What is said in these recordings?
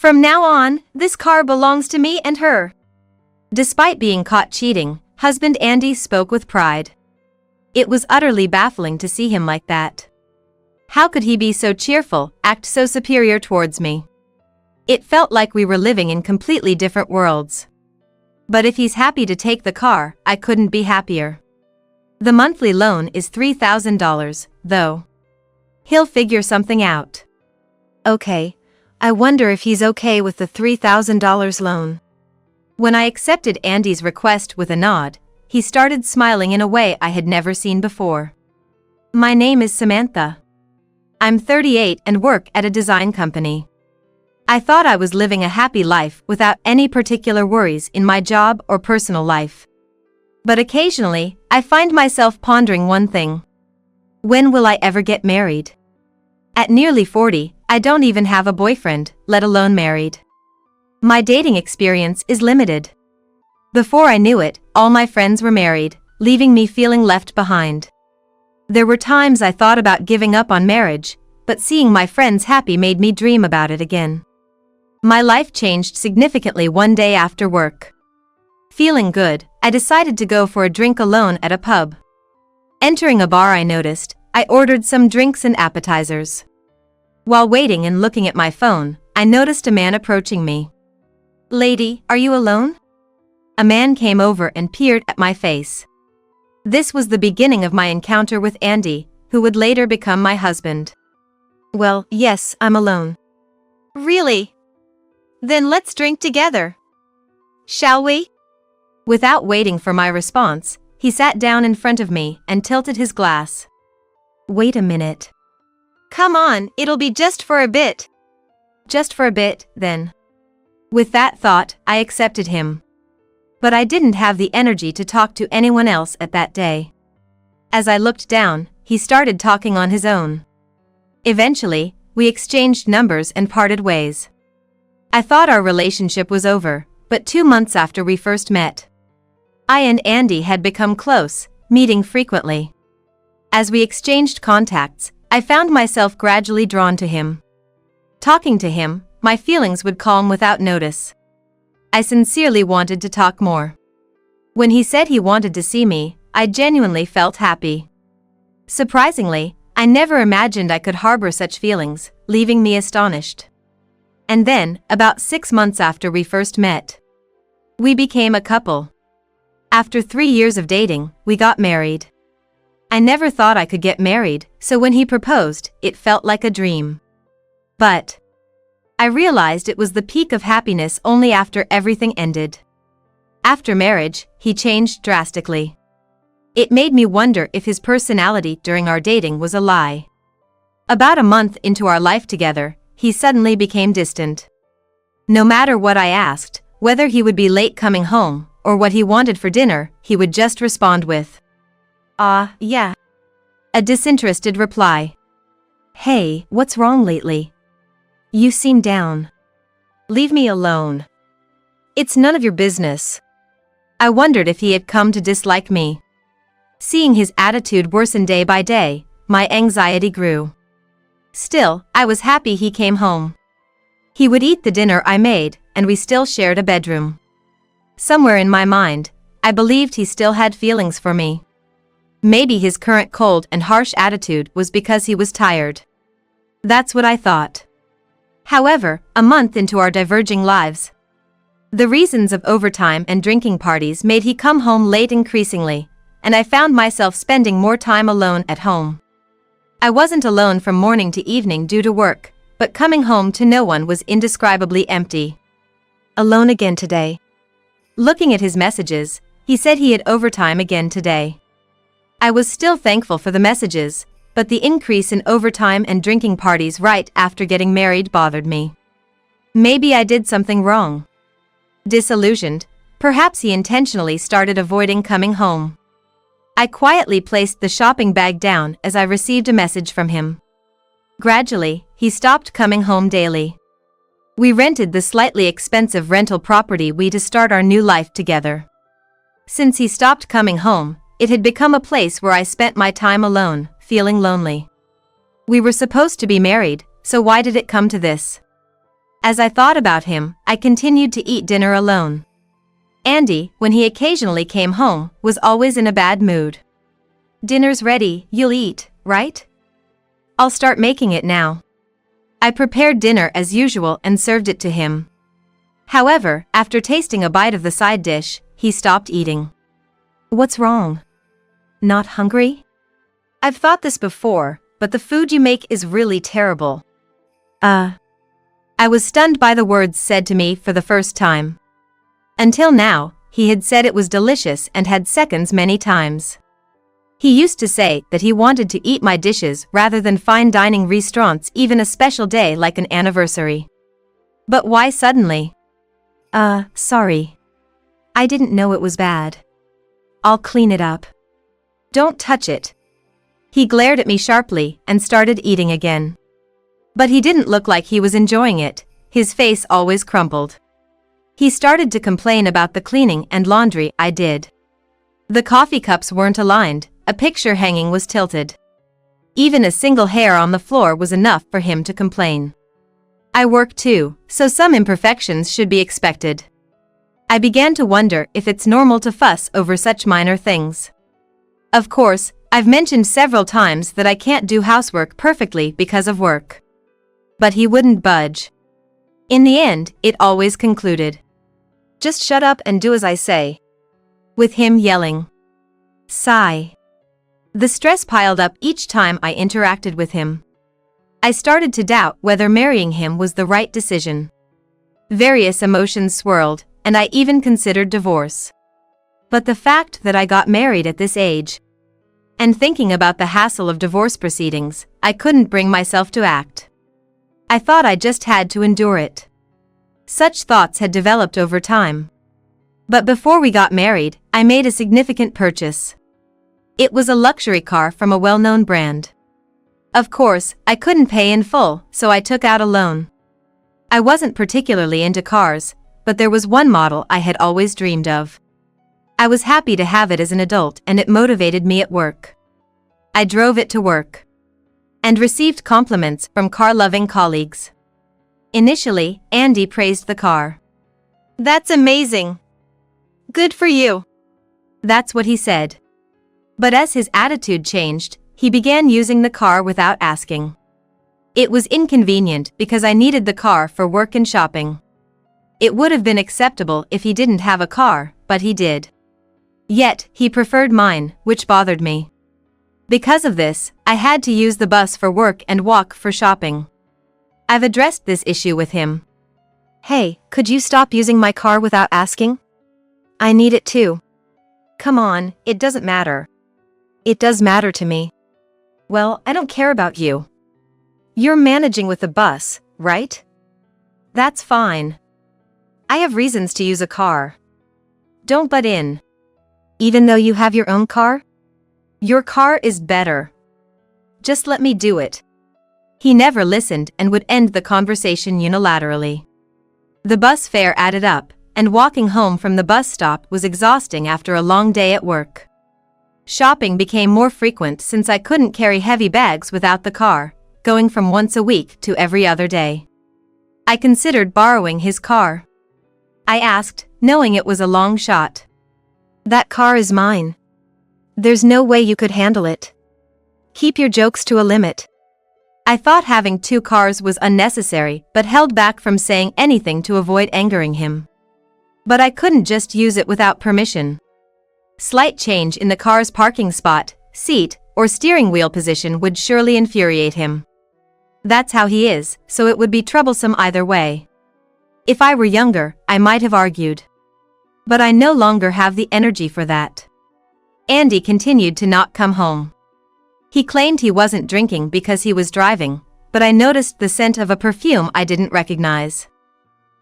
From now on, this car belongs to me and her. Despite being caught cheating, husband Andy spoke with pride. It was utterly baffling to see him like that. How could he be so cheerful, act so superior towards me? It felt like we were living in completely different worlds. But if he's happy to take the car, I couldn't be happier. The monthly loan is $3,000, though. He'll figure something out. Okay, I wonder if he's okay with the $3,000 loan. When I accepted Andy's request with a nod, he started smiling in a way I had never seen before. My name is Samantha. I'm 38 and work at a design company. I thought I was living a happy life without any particular worries in my job or personal life. But occasionally, I find myself pondering one thing. When will I ever get married? At nearly 40, I don't even have a boyfriend, let alone married. My dating experience is limited. Before I knew it, all my friends were married, leaving me feeling left behind. There were times I thought about giving up on marriage, but seeing my friends happy made me dream about it again. My life changed significantly one day after work. Feeling good, I decided to go for a drink alone at a pub. Entering a bar I noticed, I ordered some drinks and appetizers. While waiting and looking at my phone, I noticed a man approaching me. "Lady, are you alone?" A man came over and peered at my face. This was the beginning of my encounter with Andy, who would later become my husband. "Well, yes, I'm alone." "Really? Then let's drink together. Shall we?" Without waiting for my response, he sat down in front of me and tilted his glass. "Wait a minute." "Come on, it'll be just for a bit." "Just for a bit, then." With that thought, I accepted him. But I didn't have the energy to talk to anyone else at that day. As I looked down, he started talking on his own. Eventually, we exchanged numbers and parted ways. I thought our relationship was over, but 2 months after we first met, I and Andy had become close, meeting frequently. As we exchanged contacts, I found myself gradually drawn to him. Talking to him, my feelings would calm without notice. I sincerely wanted to talk more. When he said he wanted to see me, I genuinely felt happy. Surprisingly, I never imagined I could harbor such feelings, leaving me astonished. And then, about 6 months after we first met, we became a couple. After 3 years of dating, we got married. I never thought I could get married, so when he proposed, it felt like a dream. But I realized it was the peak of happiness only after everything ended. After marriage, he changed drastically. It made me wonder if his personality during our dating was a lie. About a month into our life together, he suddenly became distant. No matter what I asked, whether he would be late coming home, or what he wanted for dinner, he would just respond with, yeah." A disinterested reply. "Hey, what's wrong lately? You seem down. Leave me alone." "It's none of your business." I wondered if he had come to dislike me. Seeing his attitude worsen day by day, my anxiety grew. Still, I was happy he came home. He would eat the dinner I made, and we still shared a bedroom. Somewhere in my mind, I believed he still had feelings for me. Maybe his current cold and harsh attitude was because he was tired. That's what I thought. However, a month into our diverging lives, the reasons of overtime and drinking parties made he come home late increasingly, and I found myself spending more time alone at home. I wasn't alone from morning to evening due to work, but coming home to no one was indescribably empty. "Alone again today." Looking at his messages, he said he had overtime again today. I was still thankful for the messages, but the increase in overtime and drinking parties right after getting married bothered me. Maybe I did something wrong. Disillusioned, perhaps he intentionally started avoiding coming home. I quietly placed the shopping bag down as I received a message from him. Gradually, he stopped coming home daily. We rented the slightly expensive rental property to start our new life together. Since he stopped coming home, it had become a place where I spent my time alone, feeling lonely. We were supposed to be married, so why did it come to this? As I thought about him, I continued to eat dinner alone. Andy, when he occasionally came home, was always in a bad mood. "Dinner's ready, you'll eat, right? I'll start making it now." I prepared dinner as usual and served it to him. However, after tasting a bite of the side dish, he stopped eating. "What's wrong? Not hungry?" "I've thought this before, but the food you make is really terrible." I was stunned by the words said to me for the first time. Until now, he had said it was delicious and had seconds many times. He used to say that he wanted to eat my dishes rather than fine dining restaurants, even a special day like an anniversary. But why suddenly? Sorry. I didn't know it was bad. I'll clean it up." "Don't touch it." He glared at me sharply and started eating again. But he didn't look like he was enjoying it, his face always crumpled. He started to complain about the cleaning and laundry I did. The coffee cups weren't aligned, a picture hanging was tilted. Even a single hair on the floor was enough for him to complain. I work too, so some imperfections should be expected. I began to wonder if it's normal to fuss over such minor things. Of course, I've mentioned several times that I can't do housework perfectly because of work. But he wouldn't budge. In the end, it always concluded, "Just shut up and do as I say." With him yelling. Sigh. The stress piled up each time I interacted with him. I started to doubt whether marrying him was the right decision. Various emotions swirled, and I even considered divorce. But the fact that I got married at this age, and thinking about the hassle of divorce proceedings, I couldn't bring myself to act. I thought I just had to endure it. Such thoughts had developed over time. But before we got married, I made a significant purchase. It was a luxury car from a well-known brand. Of course, I couldn't pay in full, so I took out a loan. I wasn't particularly into cars, but there was one model I had always dreamed of. I was happy to have it as an adult, and it motivated me at work. I drove it to work and received compliments from car-loving colleagues. Initially, Andy praised the car. "That's amazing. Good for you." That's what he said. But as his attitude changed, he began using the car without asking. It was inconvenient because I needed the car for work and shopping. It would have been acceptable if he didn't have a car, but he did. Yet, he preferred mine, which bothered me. Because of this, I had to use the bus for work and walk for shopping. I've addressed this issue with him. "Hey, could you stop using my car without asking? I need it too." "Come on, it doesn't matter." "It does matter to me." "Well, I don't care about you. You're managing with the bus, right? That's fine. I have reasons to use a car. Don't butt in." "Even though you have your own car?" "Your car is better. Just let me do it." He never listened and would end the conversation unilaterally. The bus fare added up, and walking home from the bus stop was exhausting after a long day at work. Shopping became more frequent since I couldn't carry heavy bags without the car, going from once a week to every other day. I considered borrowing his car. I asked, knowing it was a long shot. "That car is mine. There's no way you could handle it. Keep your jokes to a limit." I thought having two cars was unnecessary, but held back from saying anything to avoid angering him. But I couldn't just use it without permission. Slight change in the car's parking spot, seat, or steering wheel position would surely infuriate him. That's how he is, so it would be troublesome either way. If I were younger, I might have argued. But I no longer have the energy for that. Andy continued to not come home. He claimed he wasn't drinking because he was driving, but I noticed the scent of a perfume I didn't recognize.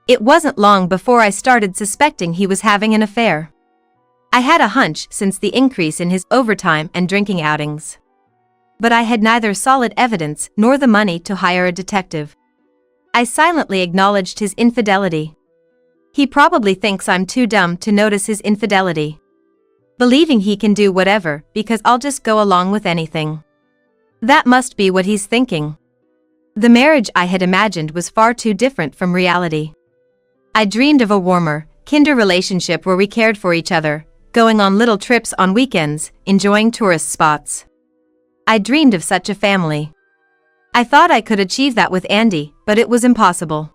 It wasn't long before I started suspecting he was having an affair. I had a hunch since the increase in his overtime and drinking outings. But I had neither solid evidence nor the money to hire a detective. I silently acknowledged his infidelity. He probably thinks I'm too dumb to notice his infidelity, believing he can do whatever because I'll just go along with anything. That must be what he's thinking. The marriage I had imagined was far too different from reality. I dreamed of a warmer, kinder relationship where we cared for each other, going on little trips on weekends, enjoying tourist spots. I dreamed of such a family. I thought I could achieve that with Andy, but it was impossible.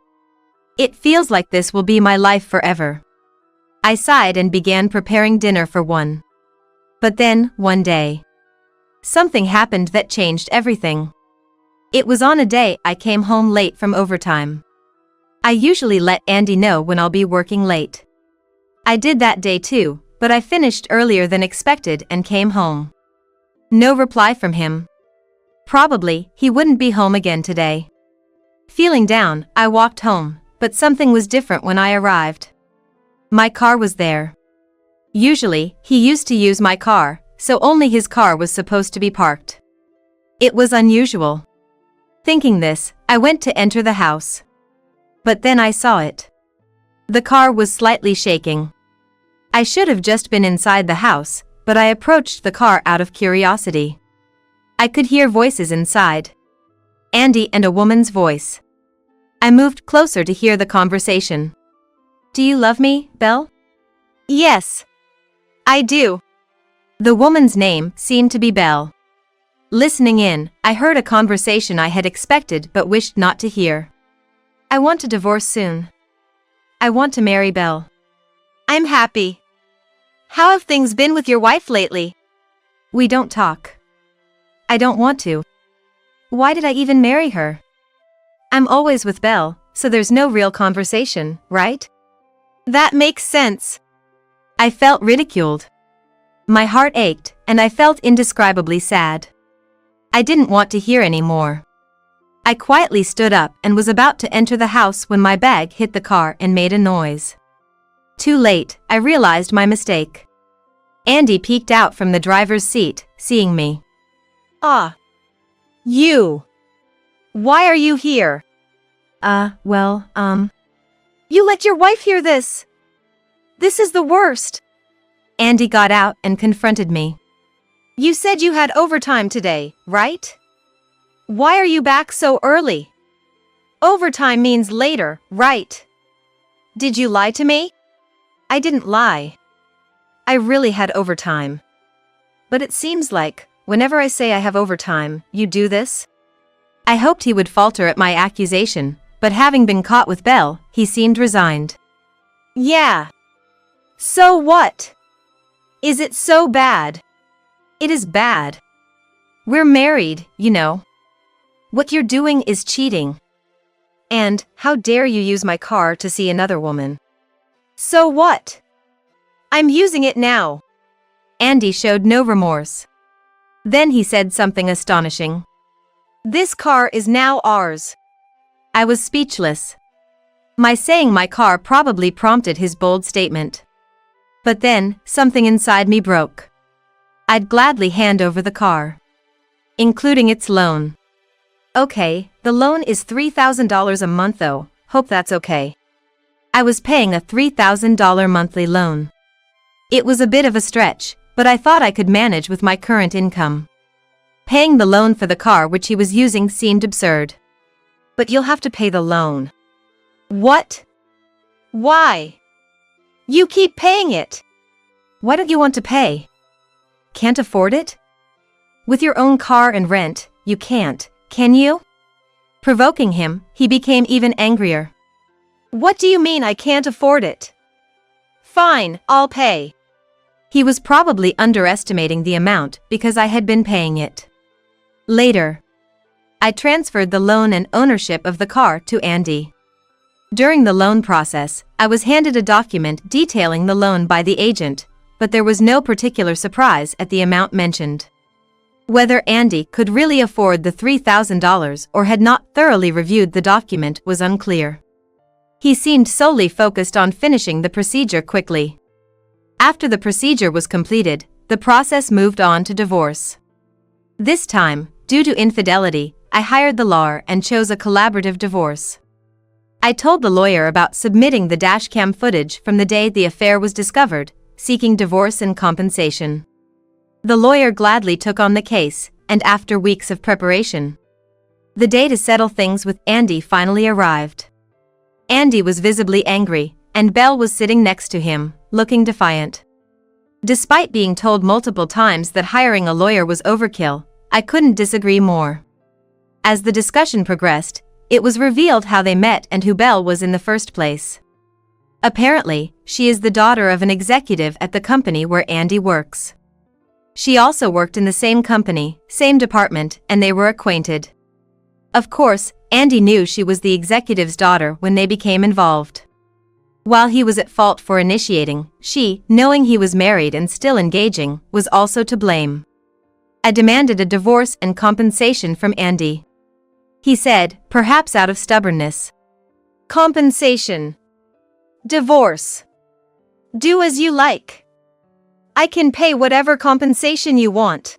It feels like this will be my life forever. I sighed and began preparing dinner for one. But then, one day, something happened that changed everything. It was on a day I came home late from overtime. I usually let Andy know when I'll be working late. I did that day too, but I finished earlier than expected and came home. No reply from him. Probably, he wouldn't be home again today. Feeling down, I walked home, but something was different when I arrived. My car was there. Usually, he used to use my car, so only his car was supposed to be parked. It was unusual. Thinking this, I went to enter the house. But then I saw it. The car was slightly shaking. I should have just been inside the house, but I approached the car out of curiosity. I could hear voices inside. Andy and a woman's voice. I moved closer to hear the conversation. "Do you love me, Belle?" "Yes. I do." The woman's name seemed to be Belle. Listening in, I heard a conversation I had expected but wished not to hear. "I want to divorce soon. I want to marry Belle. I'm happy. How have things been with your wife lately?" "We don't talk. I don't want to. Why did I even marry her? I'm always with Belle, so there's no real conversation, right?" "That makes sense." I felt ridiculed. My heart ached, and I felt indescribably sad. I didn't want to hear any more. I quietly stood up and was about to enter the house when my bag hit the car and made a noise. Too late, I realized my mistake. Andy peeked out from the driver's seat, seeing me. "Ah. You. Why are you here?" You let your wife hear this. This is the worst." Andy got out and confronted me. "You said you had overtime today, right? Why are you back so early? Overtime means later, right? Did you lie to me?" "I didn't lie. I really had overtime. But it seems like, whenever I say I have overtime, you do this?" I hoped he would falter at my accusation, but having been caught with Belle, he seemed resigned. "Yeah. So what? Is it so bad?" "It is bad. We're married, you know. What you're doing is cheating. And, how dare you use my car to see another woman?" "So what? I'm using it now." Andy showed no remorse. Then he said something astonishing. "This car is now ours." I was speechless. My saying my car probably prompted his bold statement. But then, something inside me broke. I'd gladly hand over the car, including its loan. Okay, the loan is $3,000 a month though, hope that's okay. I was paying a $3,000 monthly loan. It was a bit of a stretch, but I thought I could manage with my current income. Paying the loan for the car which he was using seemed absurd. "But you'll have to pay the loan." "What? Why? You keep paying it." "Why don't you want to pay? Can't afford it? With your own car and rent, you can't, can you?" Provoking him, he became even angrier. "What do you mean I can't afford it?" "Fine, I'll pay." He was probably underestimating the amount because I had been paying it. Later, I transferred the loan and ownership of the car to Andy. During the loan process, I was handed a document detailing the loan by the agent, but there was no particular surprise at the amount mentioned. Whether Andy could really afford the $3,000 or had not thoroughly reviewed the document was unclear. He seemed solely focused on finishing the procedure quickly. After the procedure was completed, the process moved on to divorce. This time, due to infidelity, I hired the lawyer and chose a collaborative divorce. I told the lawyer about submitting the dashcam footage from the day the affair was discovered, seeking divorce and compensation. The lawyer gladly took on the case, and after weeks of preparation, The day to settle things with Andy finally arrived. Andy was visibly angry, and Belle was sitting next to him, looking defiant. Despite being told multiple times that hiring a lawyer was overkill, I couldn't disagree more. As the discussion progressed, it was revealed how they met and who Belle was in the first place. Apparently, she is the daughter of an executive at the company where Andy works. She also worked in the same company, same department, and they were acquainted. Of course, Andy knew she was the executive's daughter when they became involved. While he was at fault for initiating, she, knowing he was married and still engaging, was also to blame. I demanded a divorce and compensation from Andy. He said, perhaps out of stubbornness. Compensation. Divorce. Do as you like. I can pay whatever compensation you want.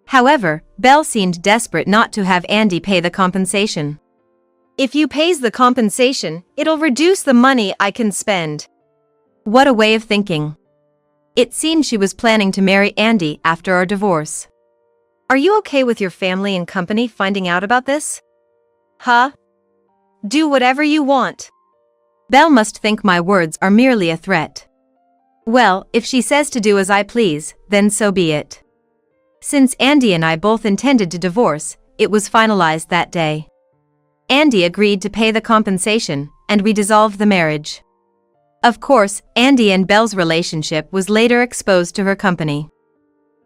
However, Belle seemed desperate not to have Andy pay the compensation. If you pays the compensation, it'll reduce the money I can spend. What a way of thinking. It seemed she was planning to marry Andy after our divorce. Are you okay with your family and company finding out about this? Huh? Do whatever you want. Belle must think my words are merely a threat. Well, if she says to do as I please, then so be it. Since Andy and I both intended to divorce, it was finalized that day. Andy agreed to pay the compensation, and we dissolved the marriage. Of course, Andy and Belle's relationship was later exposed to her company.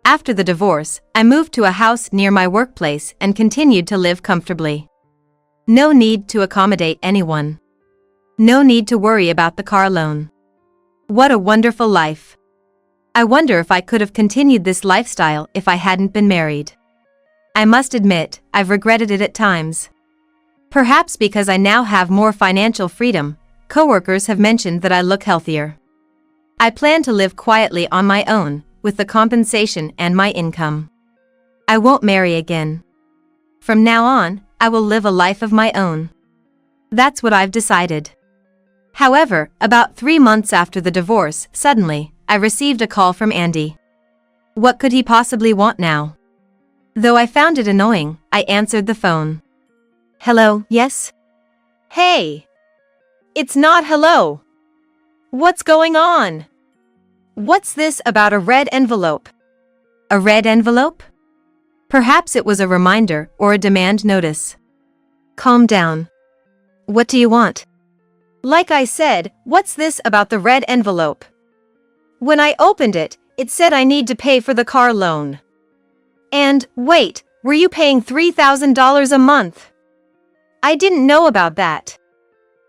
After the divorce, I moved to a house near my workplace and continued to live comfortably. No need to accommodate anyone. No need to worry about the car loan. What a wonderful life. I wonder if I could have continued this lifestyle if I hadn't been married. I must admit, I've regretted it at times. Perhaps because I now have more financial freedom, coworkers have mentioned that I look healthier. I plan to live quietly on my own, with the compensation and my income. I won't marry again. From now on, I will live a life of my own. That's what I've decided. However, about 3 months after the divorce, suddenly, I received a call from Andy. What could he possibly want now? Though I found it annoying, I answered the phone. Hello, yes? Hey! It's not hello! What's going on? What's this about a red envelope? A red envelope? Perhaps it was a reminder or a demand notice. Calm down. What do you want? Like I said, what's this about the red envelope? When I opened it, it said I need to pay for the car loan. And, wait, were you paying $3,000 a month? I didn't know about that.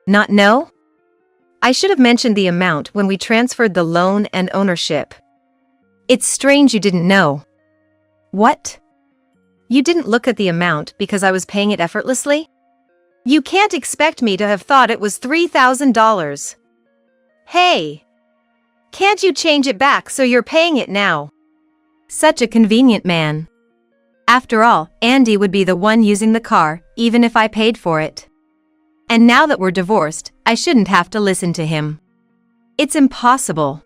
Not know? I should have mentioned the amount when we transferred the loan and ownership. It's strange you didn't know. What? You didn't look at the amount because I was paying it effortlessly? You can't expect me to have thought it was $3,000. Hey! Can't you change it back so you're paying it now? Such a convenient man. After all, Andy would be the one using the car, even if I paid for it. And now that we're divorced, I shouldn't have to listen to him. It's impossible.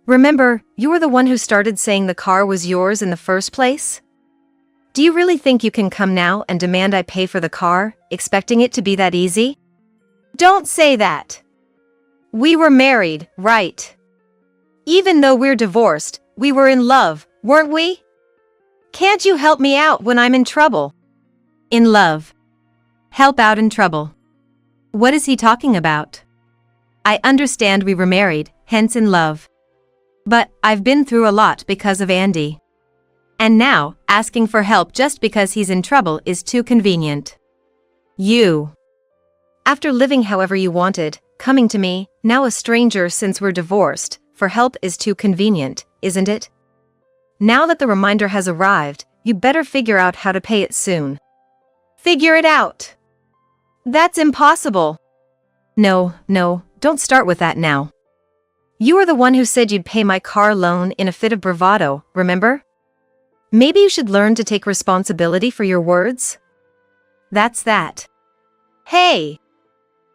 Remember, you were the one who started saying the car was yours in the first place? Do you really think you can come now and demand I pay for the car, expecting it to be that easy? Don't say that. We were married, right? Even though we're divorced, we were in love, weren't we? Can't you help me out when I'm in trouble? In love. Help out in trouble. What is he talking about? I understand we were married, hence in love. But I've been through a lot because of Andy. And now, asking for help just because he's in trouble is too convenient. You. After living however you wanted, coming to me, now a stranger since we're divorced, for help is too convenient, isn't it? Now that the reminder has arrived, you better figure out how to pay it soon. Figure it out. That's impossible. No, don't start with that now. You are the one who said you'd pay my car loan in a fit of bravado, remember? Maybe you should learn to take responsibility for your words? That's that. Hey!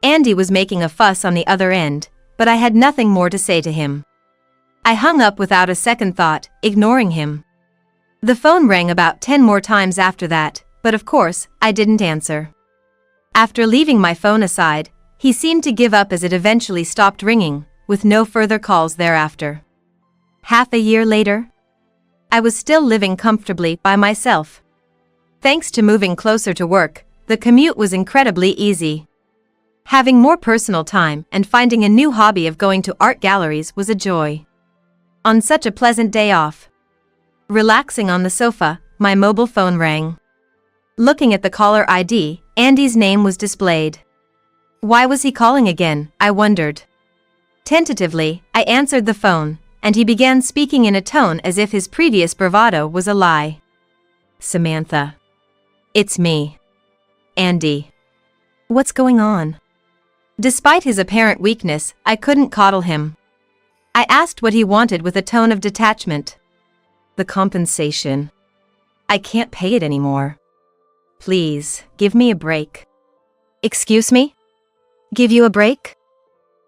Andy was making a fuss on the other end, but I had nothing more to say to him. I hung up without a second thought, ignoring him. The phone rang about 10 more times after that, but of course, I didn't answer. After leaving my phone aside, he seemed to give up as it eventually stopped ringing, with no further calls thereafter. Half a year later, I was still living comfortably by myself. Thanks to moving closer to work, the commute was incredibly easy. Having more personal time and finding a new hobby of going to art galleries was a joy. On such a pleasant day off, relaxing on the sofa, my mobile phone rang. Looking at the caller ID, Andy's name was displayed. Why was he calling again, I wondered. Tentatively, I answered the phone, and he began speaking in a tone as if his previous bravado was a lie. Samantha. It's me. Andy. What's going on? Despite his apparent weakness, I couldn't coddle him. I asked what he wanted with a tone of detachment. The compensation. I can't pay it anymore. Please, give me a break. Excuse me? Give you a break?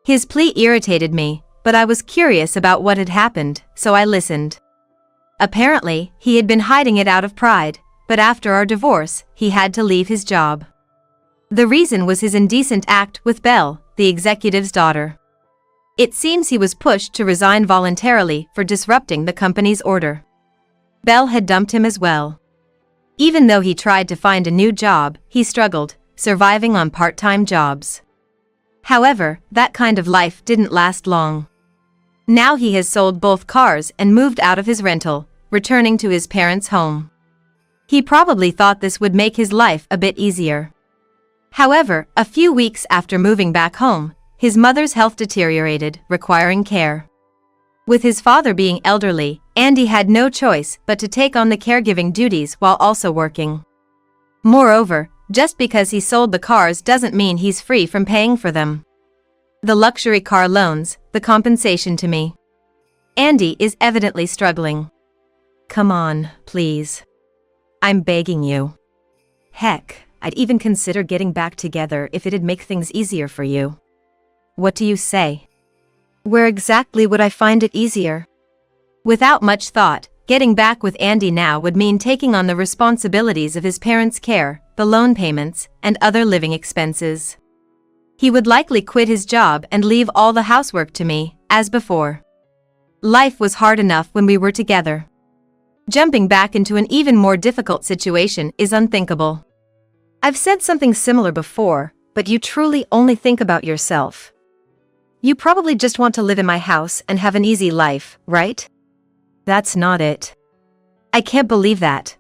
His plea irritated me, but I was curious about what had happened, so I listened. Apparently, he had been hiding it out of pride, but after our divorce, he had to leave his job. The reason was his indecent act with Belle, the executive's daughter. It seems he was pushed to resign voluntarily for disrupting the company's order. Belle had dumped him as well. Even though he tried to find a new job, he struggled, surviving on part-time jobs. However, that kind of life didn't last long. Now he has sold both cars and moved out of his rental, returning to his parents' home. He probably thought this would make his life a bit easier. However, a few weeks after moving back home, his mother's health deteriorated, requiring care. With his father being elderly, Andy had no choice but to take on the caregiving duties while also working. Moreover, just because he sold the cars doesn't mean he's free from paying for them. The luxury car loans, the compensation to me. Andy is evidently struggling. Come on, please. I'm begging you. Heck, I'd even consider getting back together if it'd make things easier for you. What do you say? Where exactly would I find it easier? Without much thought, getting back with Andy now would mean taking on the responsibilities of his parents' care, the loan payments, and other living expenses. He would likely quit his job and leave all the housework to me, as before. Life was hard enough when we were together. Jumping back into an even more difficult situation is unthinkable. I've said something similar before, but you truly only think about yourself. You probably just want to live in my house and have an easy life, right? That's not it. I can't believe that.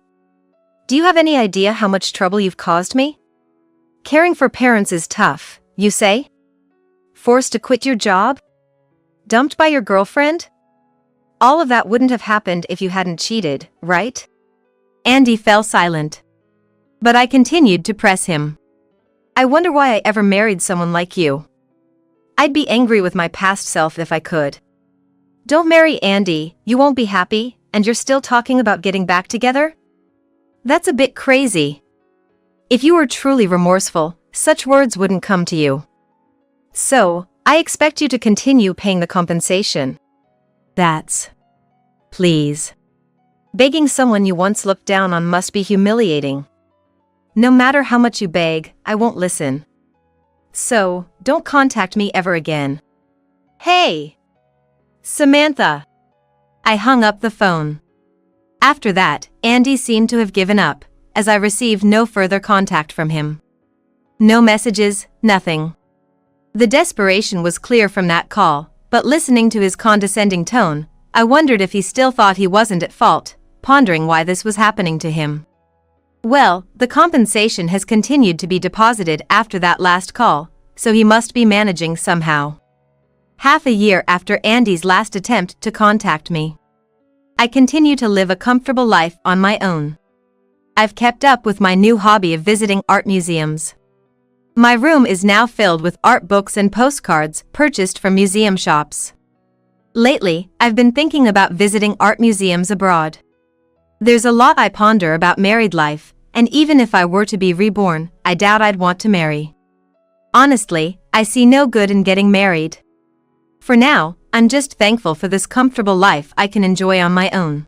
Do you have any idea how much trouble you've caused me? Caring for parents is tough, you say? Forced to quit your job? Dumped by your girlfriend? All of that wouldn't have happened if you hadn't cheated, right? Andy fell silent. But I continued to press him. I wonder why I ever married someone like you. I'd be angry with my past self if I could. Don't marry Andy, you won't be happy, and you're still talking about getting back together? That's a bit crazy. If you were truly remorseful, such words wouldn't come to you. So, I expect you to continue paying the compensation. Please. Begging someone you once looked down on must be humiliating. No matter how much you beg, I won't listen. So, don't contact me ever again. Hey! Samantha! I hung up the phone. After that, Andy seemed to have given up, as I received no further contact from him. No messages, nothing. The desperation was clear from that call, but listening to his condescending tone, I wondered if he still thought he wasn't at fault, pondering why this was happening to him. Well, the compensation has continued to be deposited after that last call, so he must be managing somehow. Half a year after Andy's last attempt to contact me, I continue to live a comfortable life on my own. I've kept up with my new hobby of visiting art museums. My room is now filled with art books and postcards purchased from museum shops. Lately, I've been thinking about visiting art museums abroad. There's a lot I ponder about married life, and even if I were to be reborn, I doubt I'd want to marry. Honestly, I see no good in getting married. For now, I'm just thankful for this comfortable life I can enjoy on my own.